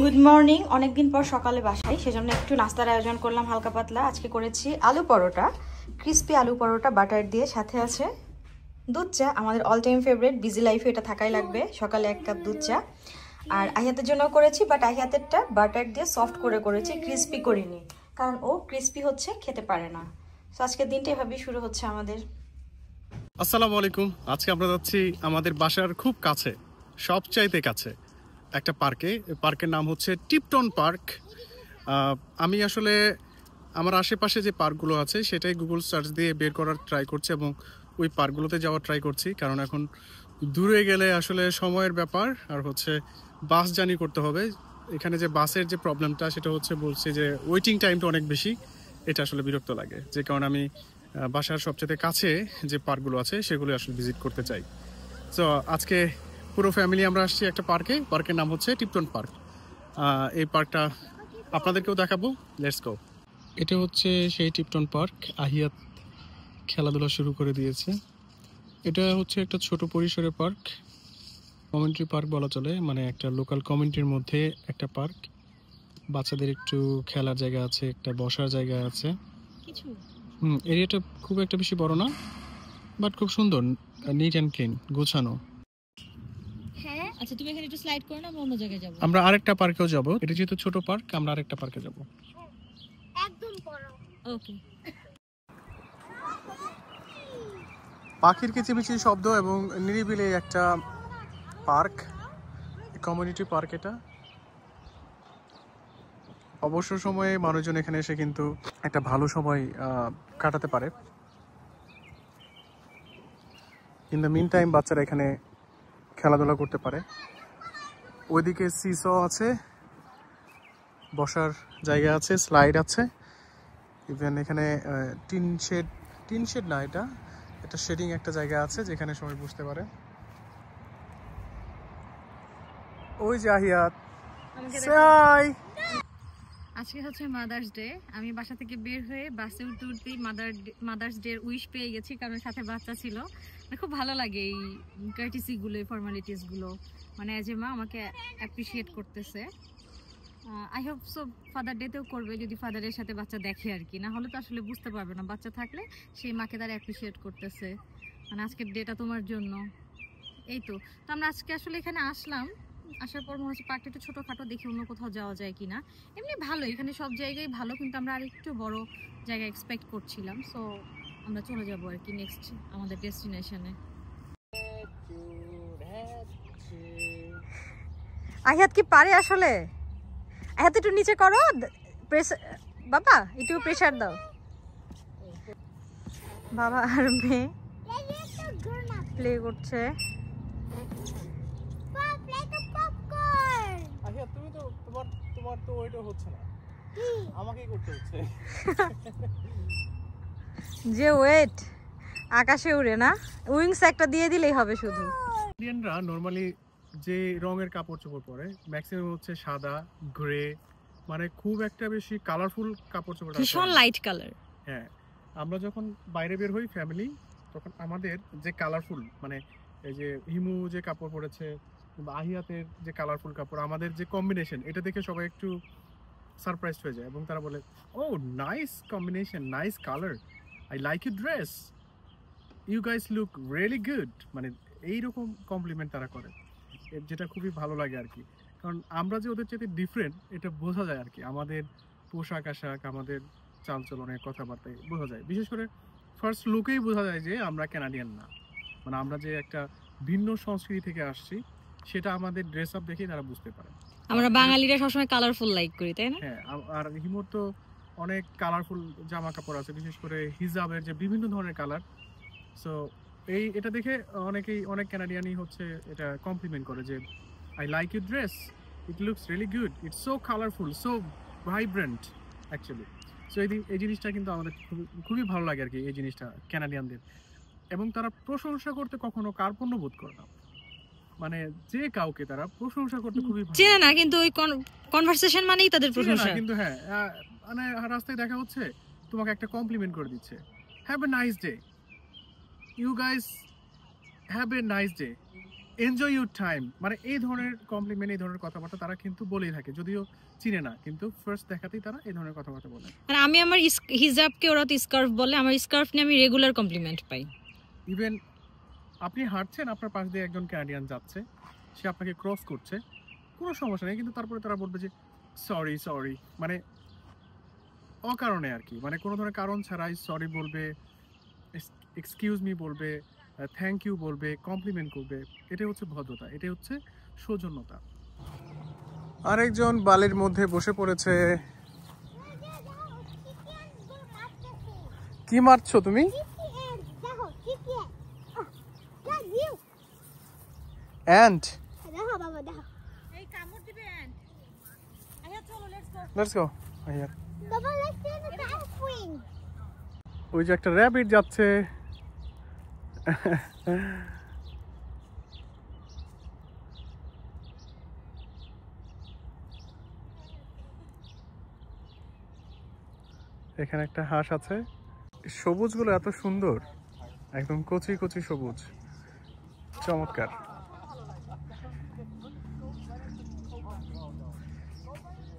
Good morning. অনেকদিন পর সকালে বাসায়, সেজন্য একটু নাস্তার আয়োজন করলাম হালকা পাতলা। আজকে করেছি আলু পরোটা, ক্রিস্পি আলু পরোটা বাটার দিয়ে, সাথে আছে দুধ চা, আমাদের অল টাইম ফেভারিট, বিজি লাইফে এটা থাকাই লাগবে। সকালে 1 কাপ দুধ চা। আর আহিয়াতের জন্য করেছি, বাট আহিয়াতেরটা বাটার দিয়ে সফট করে করেছি, ক্রিস্পি করিনি, কারণ ও ক্রিস্পি হচ্ছে খেতে পারে না। তো আজকের দিনটা এভাবেই শুরু হচ্ছে আমাদের। আসসালামু আলাইকুম। আজকে আমরা যাচ্ছি আমাদের বাসার খুব কাছে, সবচাইতে কাছে একটা পার্কে। পার্কের নাম হচ্ছে টিপটন পার্ক। আমি আসলে আমার আশেপাশে যে পার্কগুলো আছে সেটাই গুগল সার্চ দিয়ে বের করার ট্রাই করছি এবং ওই পার্কগুলোতে যাওয়ার ট্রাই করছি, কারণ এখন দূরে গেলে আসলে সময়ের ব্যাপার, আর হচ্ছে বাস জার্নি করতে হবে। এখানে যে বাসের যে প্রবলেমটা সেটা হচ্ছে, বলছি যে ওয়েটিং টাইমটা অনেক বেশি, এটা আসলে বিরক্ত লাগে। যে কারণে আমি বাসার সবচেয়ে কাছে যে পার্কগুলো আছে সেগুলো আসলে ভিজিট করতে চাই। সো আজকে পুরো ফ্যামিলি আমরা আসছি একটা পার্কে। পার্কের নাম হচ্ছে টিপটন পার্ক। এই পার্কটা আপনাদেরকেও দেখাবো। Let's go. এটা হচ্ছে সেই টিপটন পার্ক। আহিয়াত খেলাধুলা শুরু করে দিয়েছে। এটা হচ্ছে একটা ছোট পরিসরের পার্ক, কমিউনিটি পার্ক বলা চলে, মানে একটা লোকাল কমিউনিটির মধ্যে একটা পার্ক। বাচ্চাদের একটু খেলার জায়গা আছে, একটা বসার জায়গা আছে। এরিয়াটা খুব একটা বেশি বড় না, বাট খুব সুন্দর, নিট অ্যান্ড ক্লিন, গোছানো। হ্যাঁ, আচ্ছা তুমি এখানে একটু স্লাইড করো না, আমরা অন্য জায়গায় যাব। আমরা আরেকটা পার্কেও যাব। এটা যেহেতু ছোট পার্ক, আমরা আরেকটা পার্কে যাব। একদম বড়। ওকে। পাখির কিচিমিচির শব্দ এবং নিরিবিলি একটা পার্ক, কমিউনিটি পার্ক। এটা অবসর সময়ে মানুষজন এখানে এসে কিন্তু একটা ভালো সময় কাটাতে পারে। ইন দ্য মিন টাইম বাচ্চারা এখানে খেলাধুলা করতে পারে। ওইদিকে সিস আছে, বসার জায়গা আছে, স্লাইড আছে। ইভেন এখানে টিন শেড না, এটা শেডিং একটা জায়গা আছে যেখানে সবাই বসতে পারে। ওই যে আহিয়াত, আজকে হচ্ছে মাদার্স ডে। আমি বাসা থেকে বের হয়ে বাসে উঠতে উঠতেই মাদার্স ডে উইশ পেয়ে গেছি, কারণ সাথে বাচ্চা ছিল। খুব ভালো লাগে এই কার্টিসি গুলো, ফর্মালিটিস গুলো, মানে অ্যাজ এ মা আমাকে অ্যাপ্রিসিয়েট করতেছে। আই হোপ সো ফাদার ডেতেও করবে, যদি ফাদারের সাথে বাচ্চা দেখে আর কি, না হলে তো আসলে বুঝতে পারবে না। বাচ্চা থাকলে সেই মাকে তারা অ্যাপ্রিসিয়েট করতেছে, মানে আজকের ডেটা তোমার জন্য। এই তো আমরা আজকে আসলে এখানে আসলাম। আসার পর মনে হচ্ছে পার্কটা একটু ছোটোখাটো, দেখি অন্য কোথাও যাওয়া যায় কিনা। এমনি ভালো, এখানে সব জায়গায় ভালো, কিন্তু আমরা আর একটু বড় জায়গা এক্সপেক্ট করছিলাম। সো আমরা চলে যাবো আর কি নেক্সট আমাদের ডেস্টিনেশনে। আহিয়াত কি পারে আসলে? আহিয়াত একটু নিচে করো, বাবা একটু প্রেসার দাও। বাবা আর মেয়ে প্লে করছে। তোমার তো ওইটা হচ্ছে না, আমাকেই করতে হচ্ছে। যে ওয়েট আকাশে উড়ে না, উইংস একটা দিয়ে দিলেই হবে শুধু। ইন্ডিয়ানরা নরমালি যে রঙের কাপড় চোপড় পরে ম্যাক্সিমাম হচ্ছে সাদা, গ্রে, মানে খুব একটা বেশি কালারফুল কাপড় চোপড়, ভীষণ লাইট কালার। হ্যাঁ, আমরা যখন বাইরে বের হই ফ্যামিলি, তখন আমাদের যে কালারফুল, মানে এই যে হিমু যে কাপড় পরেছে, আহিয়াতের যে কালারফুল কাপড়, আমাদের যে কম্বিনেশন, এটা দেখে সবাই একটু সারপ্রাইজ হয়ে যায় এবং তারা বলে, oh nice combination, nice colour, I like you dress, you guys look really good. মানে এইরকম কমপ্লিমেন্ট তারা করে, যেটা খুবই ভালো লাগে আর কি। কারণ আমরা যে ওদের চেয়ে ডিফারেন্ট এটা বোঝা যায় আর কি, আমাদের পোশাক আশাক, আমাদের চালচলনে, কথাবার্তায় বোঝা যায়। বিশেষ করে ফার্স্ট লুকেই বোঝা যায় যে আমরা কানাডিয়ান না, মানে আমরা যে একটা ভিন্ন সংস্কৃতি থেকে আসছি, সেটা আমাদের ড্রেস আপ দেখেই তারা বুঝতে পারে। আমরা বাঙালিরা সবসময় কালারফুল লাইক করি, তাই না? হ্যাঁ, আর হিমুর তো অনেক কালারফুল জামা কাপড় আছে, বিশেষ করে হিজাবের যে বিভিন্ন ধরনের কালার। সো এটা দেখে অনেক কানাডিয়ানই হচ্ছে এটা কমপ্লিমেন্ট করে যে, I like your dress, it looks really good, it's so colourful, so vibrant actually. So এই জিনিসটা কিন্তু আমাদের খুবই ভালো লাগে আর কি, এই জিনিসটা কানাডিয়ানদের। এবং তারা প্রশংসা করতে কখনো কার্পণ্য বোধ করে না, মানে যে কাউকে তারা প্রশংসা করতে খুবই ভালো চেনে না, কিন্তু ওই কনভারসেশন মানেই তাদের প্রশংসা। কিন্তু হ্যাঁ, মানে রাস্তায় দেখা হচ্ছে, তোমাকে একটা কমপ্লিমেন্ট করে দিচ্ছে, have a nice day, you guys have a nice day. Enjoy your time, মানে এই ধরনের কমপ্লিমেন্ট, এই ধরনের কথাবার্তা তারা কিন্তু বলেই থাকে, যদিও চিনে না, কিন্তু ফার্স্ট দেখাতেই তারা এই ধরনের কথাবার্তা বলে। আর আমি আমার হিজাবকে ওরা তো স্কার্ফ বলে, আমার স্কার্ফ নিয়ে আমি রেগুলার কমপ্লিমেন্ট পাই। ইভেন আপনি হাঁটছেন, আপনার পাশ দিয়ে একজন ক্যানাডিয়ান যাচ্ছে, সে আপনাকে ক্রস করছে, কোনো সমস্যা নেই, কিন্তু তারপরে তারা বলবে যে সরি সরি, মানে অকারণে আর কি, মানে কোনো ধরনের কারণ ছাড়াই সরি বলবে, এক্সকিউজ মি বলবে, থ্যাংক ইউ বলবে, কমপ্লিমেন্ট করবে। এটাই হচ্ছে ভদ্রতা, এটাই হচ্ছে সৌজন্যতা। আরেকজন বালির মধ্যে বসে পড়েছে। কি মারছো তুমি? Ant. Let's go. Here. Baba, let's see the penguin. ওই যে একটা র্যাবিট যাচ্ছে। এখানে একটা হাঁস আছে। সবুজগুলো এত সুন্দর, একদম কচি কচি সবুজ, চমৎকার।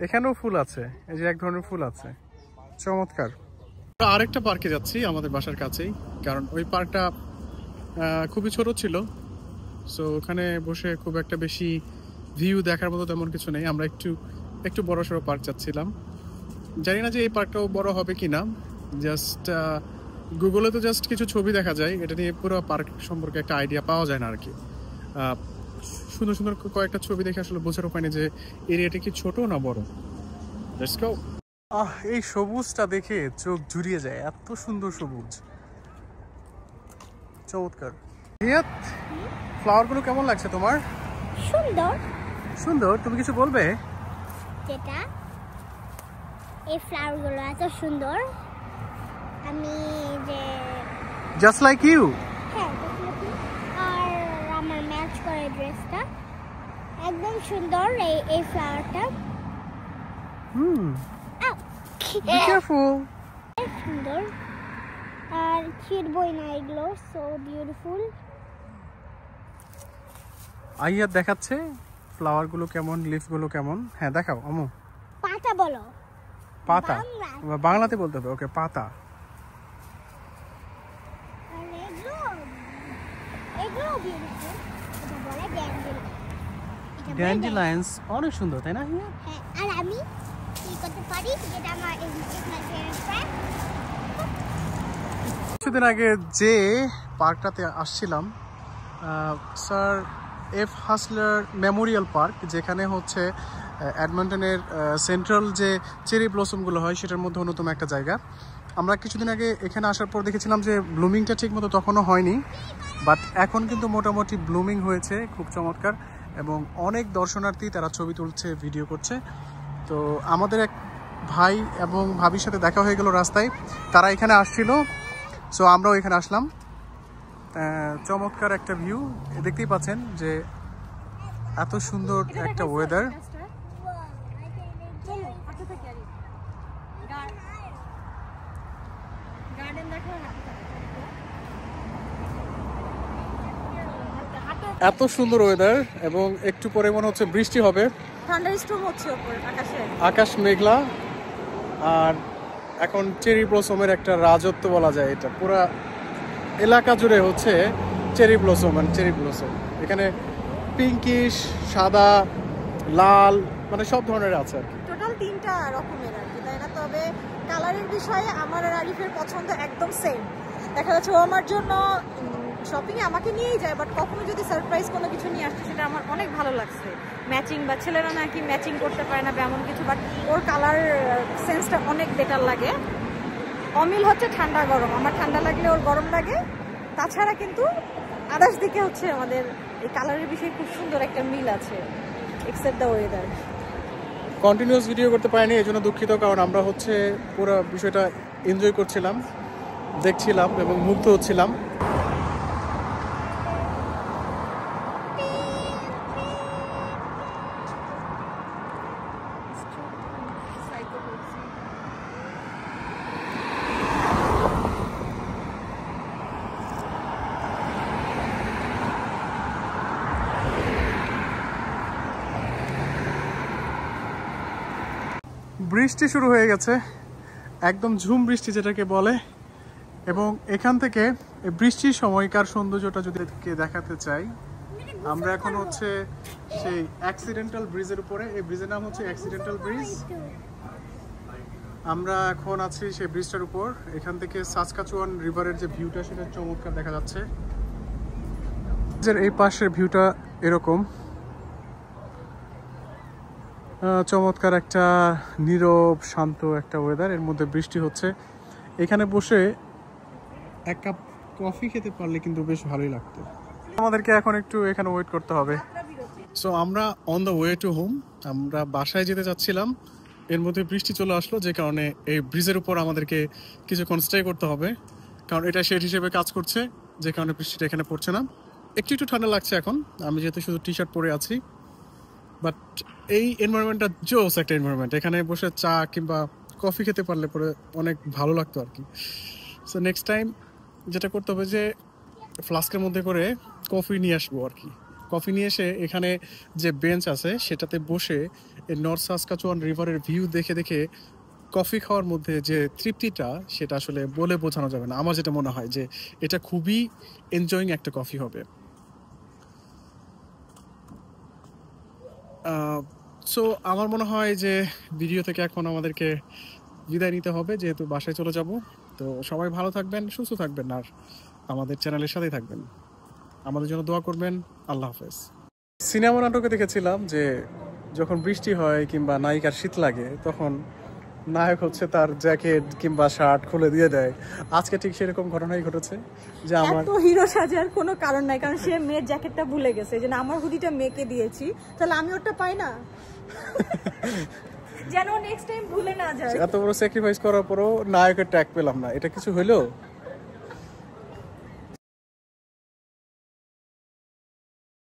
এখানেও ফুল আছে, এই যে এক ধরনের ফুল আছে, চমৎকার। আরেকটা পার্কে যাচ্ছি আমাদের বাসার কাছেই, কারণ ওই পার্কটা খুবই ছোট ছিল, সো ওখানে বসে খুব একটা বেশি ভিউ দেখার মতো তেমন কিছু নেই। আমরা একটু বড় সড়ো পার্ক যাচ্ছিলাম, জানি না যে এই পার্কটাও বড় হবে কিনা, জাস্ট গুগলে তো জাস্ট কিছু ছবি দেখা যায়, এটা নিয়ে পুরো পার্ক সম্পর্কে একটা আইডিয়া পাওয়া যায় না আর কি। সুন্দর সুন্দর কয়েকটা ছবি দেখে আসলে বোঝার উপায় নেই যে এরিয়াটা কি ছোট না বড়। Let's go. এই সবুজটা দেখে চোখ জুড়িয়ে যায়, এত সুন্দর সবুজ, চমৎকার। ফ্লাওয়ার গুলো কেমন লাগছে তোমার? সুন্দর সুন্দর। তুমি কিছু বলবে? যেটা এই ফ্লাওয়ার গুলো এত সুন্দর, আমি যে জাস্ট লাইক ইউ। হ্যাঁ, আর আমার ম্যাচ করে ড্রেসটা একদম সুন্দর। এই ফ্লাওয়ারটা বি কেয়ারফুল। সুন্দর, আর ছিড়বই না এগুলো, সো বিউটিফুল। আইয়া দেখাচ্ছে ফ্লাওয়ার গুলো কেমন, লিফ গুলো কেমন। হ্যাঁ দেখাও আমু। পাতা বলো। পাতা বাংলাতে বলতে হবে। ওকে, পাতা। আর এগুলো বিউটিফুল। এটা বলে ড্যান্ডিলাইন্স, অনেক সুন্দর তাই না? হ্যাঁ, আর আমি কি করতে পারি, যেটা আমার কিছুদিন আগে যে পার্কটাতে আসছিলাম, স্যার এফ হাসলার মেমোরিয়াল পার্ক, যেখানে হচ্ছে এডমন্টনের সেন্ট্রাল যে চেরি ব্লসমগুলো হয় সেটার মধ্যে অন্যতম একটা জায়গা। আমরা কিছুদিন আগে এখানে আসার পর দেখেছিলাম যে ব্লুমিংটা ঠিক মতো তখনও হয়নি, বাট এখন কিন্তু মোটামুটি ব্লুমিং হয়েছে, খুব চমৎকার। এবং অনেক দর্শনার্থী তারা ছবি তুলছে, ভিডিও করছে। তো আমাদের এক ভাই এবং ভাবির সাথে দেখা হয়ে গেল রাস্তায়, তারা এখানে আসছিল, সো আমরাও এখানে আসলাম। চমৎকার একটা ভিউ, দেখতেই পাচ্ছেন যে এত সুন্দর একটা ওয়েদার। এত সুন্দর ওয়েদার, এবং একটু পরে মনে হচ্ছে বৃষ্টি হবে, থান্ডারস্টর্ম হচ্ছে উপরে আকাশে, আকাশ মেঘলা। আর এখন চেরি ব্লসমের একটা রাজত্ব বলা যায়, এটা পুরা এলাকা জুড়ে হচ্ছে চেরি ব্লসম, মানে চেরি ব্লসম। এখানে পিঙ্কিশ, সাদা, লাল, মানে সব ধরনের আছে আর কি। টোটাল 3টা রকমের আর কি, তাই না? তবে কালারের বিষয়ে আমার আর আরিফের পছন্দ একদম সেম। দেখা যাচ্ছে ও আমার জন্য শপিং এ আমাকে নিয়েই যায়, বাট কখনো যদি সারপ্রাইজ কোনো কিছু নিয়ে আসছে সেটা আমার অনেক ভালো লাগছে। ম্যাচিং, বা ছেলেরা নাকি ম্যাচিং করতে পারে না বা এমন কিছু, বাট ওর কালার সেন্সটা অনেক বেটার লাগে। অমিল হচ্ছে ঠান্ডা গরম, আমার ঠান্ডা লাগলে ওর গরম লাগে। তাছাড়া কিন্তু আদার্স দিকে হচ্ছে আমাদের এই কালারের বিষয়ে খুব সুন্দর একটা মিল আছে, except the weather. Continuous video করতে পারিনি, এই জন্য দুঃখিত, কারণ আমরা হচ্ছে পুরো বিষয়টা এনজয় করছিলাম, দেখছিলাম এবং মুগ্ধ হচ্ছিলাম। বৃষ্টি শুরু হয়ে গেছে, একদম ঝুম বৃষ্টি যেটাকে বলে। এবং এখান থেকে এই বৃষ্টির সময়কার সৌন্দর্যটা যদি দেখাতে চাই, আমরা এখন হচ্ছে সেই অ্যাক্সিডেন্টাল ব্রিজের উপরে। এই ব্রিজের নাম হচ্ছে অ্যাক্সিডেন্টাল ব্রিজ। আমরা এখন আছি সেই ব্রিজটার উপর। এখান থেকে সাসকাচুয়ান রিভারের যে ভিউটা সেটা চমৎকার দেখা যাচ্ছে। এই পাশের ভিউটা এরকম চমৎকার একটা নীরব শান্ত একটা ওয়েদার, এর মধ্যে বৃষ্টি হচ্ছে। এখানে বসে এক কাপ কফি খেতে পারলে কিন্তু বেশ ভালোই লাগতো। আমাদেরকে এখন একটু এখানে ওয়েট করতে হবে। সো আমরা on the way to home, আমরা বাসায় যেতে চাচ্ছিলাম, এর মধ্যে বৃষ্টি চলে আসলো, যে কারণে এই ব্রিজের উপর আমাদেরকে কিছুক্ষণ স্টে করতে হবে, কারণ এটা শেড হিসেবে কাজ করছে, যে কারণে বৃষ্টিটা এখানে পড়ছে না। একটু ঠান্ডা লাগছে এখন, আমি যেহেতু শুধু টি শার্ট পরে আছি, বাট এই এনভায়রনমেন্টটা জোস একটা এনভায়রনমেন্ট। এখানে বসে চা কিংবা কফি খেতে পারলে পরে অনেক ভালো লাগতো আর কি। সো নেক্সট টাইম যেটা করতে হবে যে ফ্লাস্কের মধ্যে করে কফি নিয়ে আসবো আর কি। কফি নিয়ে এসে এখানে যে বেঞ্চ আছে সেটাতে বসে এই নর্থ সাসকাচুয়ান রিভারের ভিউ দেখে দেখে কফি খাওয়ার মধ্যে যে তৃপ্তিটা, সেটা আসলে বলে বোঝানো যাবে না। আমার যেটা মনে হয় যে এটা খুবই এনজয়িং একটা কফি হবে। সো আমার মনে হয় যে ভিডিও থেকে এখন আমাদেরকে বিদায় নিতে হবে, যেহেতু বাসায় চলে যাব। তো সবাই ভালো থাকবেন, সুস্থ থাকবেন, আর আমাদের চ্যানেলের সাথেই থাকবেন। আমাদের জন্য দোয়া করবেন। আল্লাহ হাফেজ। সিনেমা নাটকে দেখেছিলাম যে যখন বৃষ্টি হয় কিংবা নায়িকার শীত লাগে, তখন নায়ক হচ্ছে তার জ্যাকেট কিংবা শার্ট খুলে দিয়ে দেয়। আজকে ঠিক সেরকম ঘটনাই ঘটেছে যে আমার এত হিরো সাজার কোনো কারণ নাই, কারণ সে মেয়ের জ্যাকেটটা ভুলে গেছে, যে আমার হুডিটা মেয়েকে দিয়েছি, তাহলে আমি ওটা পাই না? যেন নেক্সট টাইম ভুলে না যায়। এত বড় স্যাক্রিফাইস করার পরও নায়কের ট্যাগ পেলাম না, এটা কিছু হইলো?